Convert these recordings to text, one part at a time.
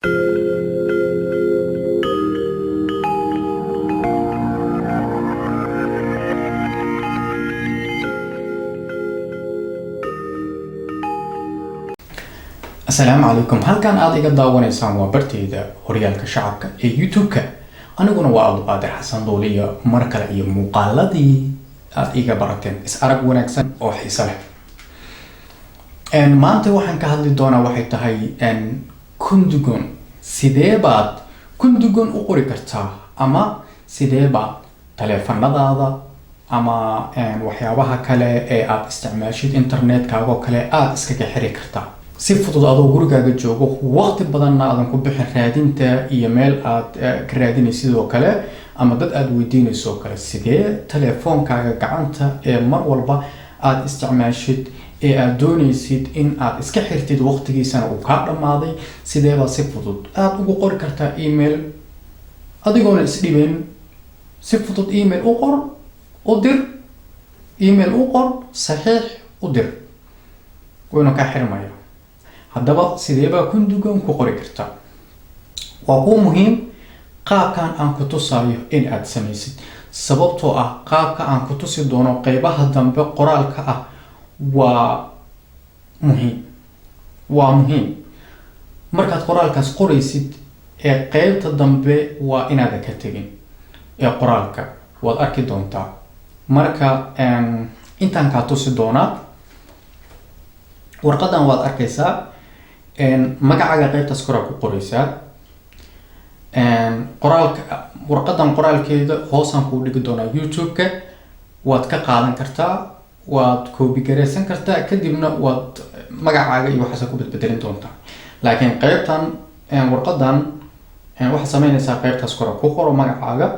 السلام عليكم. halkan aad iga daawanaysaan waa bartayda horyaalka shacabka ee YouTube-ka. aniguna waa Abdulqaadir Xasan Duuliya mar kale iyo muuqaaladii aad iga barateen is arag wanaagsan oo xiiso leh. maanta waxaan ka hadli doonaa waxay tahay kundugon. sidee baad kundugon u qori kartaa ama sidee baad taleefanadaada ama waxyaabaha kale ee aad isticmaashid internetkaaga oo kale aad iskaga xiri kartaa si fudud adoo gurigaaga joogo waqti badanna aadan ku bixin raadinta iyo meel aad ka raadinaysid sidoo kale ama dad aad weydiinayso kale. sidee taleefankaaga gacanta ee mar walba aad isticmaashid ee aad doonaysid in aad iska xirtid waqtigiisana uu ka dhamaaday sidee baad si fudud aad ugu qori kartaa email adigoona isdhibayn. si fudud email u qor u dir, email u qor saxiix u dir, wayna ka xirmaya. haddaba sidee baa kundugon ku qori kartaa? waa ku muhiim qaabkan aan ku tusayo in aad samaysid, sababtoo ah qaabka aan ku tusi doono qeybaha dambe qoraalka ah waa muhiim. markaad qoraalkaas qoraysid ee qeybta dambe waa inaada ka tegin ee qoraalka waad arki doontaa. marka intaan kaa tusi doonaa warqadan waad arkaysaa, magacaaga qeybtaas koraa ku qoraysaa. warqadan qoraalkeeda hoosaan kuu dhigi doonaa YouTube-ka, waad ka qaadan kartaa, waad copy gareysan kartaa, kadibna waad magacaaga iyo waxaas ku bedbedelin doontaa. laakiin qeybtan warqadan waxaad sameynaysaa qeybtaas koraa ku qoro magacaaga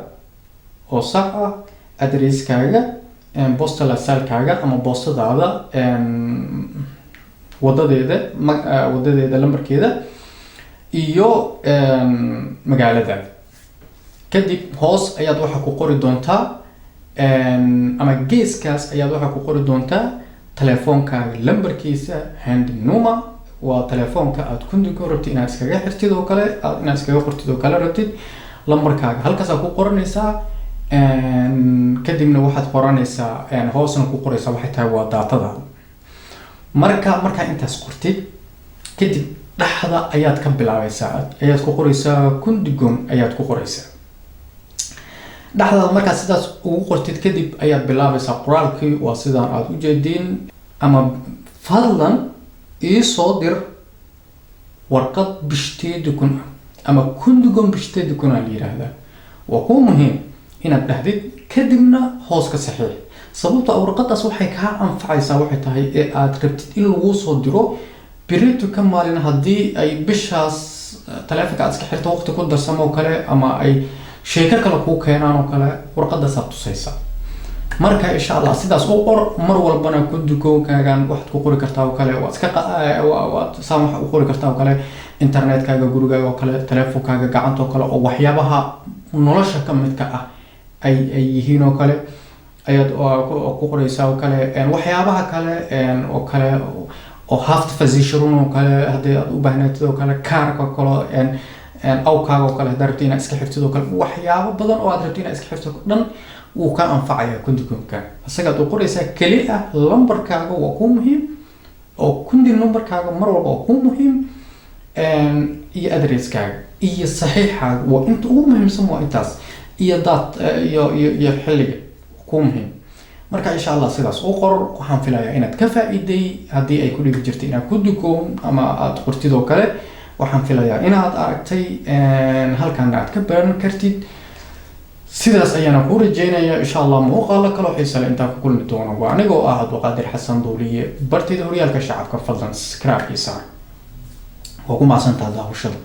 oo sax ah, adresskaaga, postal asalkaaga ama boostadaada wadadeeda lambarkeeda iyo magaalada. kadib hoos ayaad waxa ku qori doontaa ama geeskaas ayaad waxa ku qori doontaa taleefankaaga lambarkiisa, hand number waa taleefanka aad kundugon rabtid inaad iskaga xirtid oo kale, inaad iskaga qortid oo kale rabtid lambarkaaga halkaasaa ku qoranaysaa. kadibna waxaad qoranaysaa hoosna ku qoraysaa waxay tahay waa daatada. markaa intaas qortid kadib dhaxda ayaad ka bilaabaysaa, ayaad ku qoraysaa kundugon ayaad ku qoraysaa. dhaxdaada markaad sidaas ugu qortid kadib ayaad bilaabaysaa qoraalkii waa sidaan aad u jeediin. ama fadlan iisoo dir warqad bishteedukun ama kundugon bishteedukun la yiraahdaa. waa ku muhiim inaad dhahdid kadibna hoos ka saxiix, sababtoo warqadaas waxay kaa anfacaysaa waxay tahay ee aad rabtid in lagu soo diro berito ka maalin haddii ay bishaas taleefanka aad iska xirto waqti ku darsamo oo kale ama ay sheeko kale kuu keenaan oo kale warqadaas aad tusaysa. marka insha Allah sidaas u qor. mar walbana kundugonkaagan waxaad ku qori kartaa oo kale waad saan wax u qori kartaa oo kale internetkaaga gurigaaga oo kale taleefankaaga gacanta oo kale oo waxyaabaha nolosha ka midka ah ay yihiin oo kale ayaad ku qoraysaa oo kale. waxyaabaha kale oo kale oo haftfazishirun oo kale haddii aad u baahnaatid oo kale kaarka oo kale awkaaga oo kale haddaad rabtid inaad iska xirtid oo kale waxyaabo badan oo aad rabtid inaad iska xirtid dhan wuu ka anfacayaa kundugonka. isagaad u qoraysaa keli ah lambarkaaga waa ku muhiim oo kundi numberkaaga mar walba waa ku muhiim iyo adresskaaga iyo saxiixaaga waa inta ugu muhiimsan waa intaas iyo iyo xilliga ku muhiim. marka insha Allah sidaas u qor. waxaan filayaa inaad ka faa'iiday haddii ay ku dhigi jirtay inaad kundugon ama aad qortid oo kale. waxaan filayaa inaad aragtay halkan aad ka baran kartid. sidaas ayaana ku rajeynayaa insha Allah muuqaalo kale oo xiiso leh intaan ku kulmi doono. waa anigoo ah Abdulqaadir Xasan Duuliye bartayda horyaalka shacabka. fadlan subscribe iyo saar. waa ku mahadsantahay daawashada.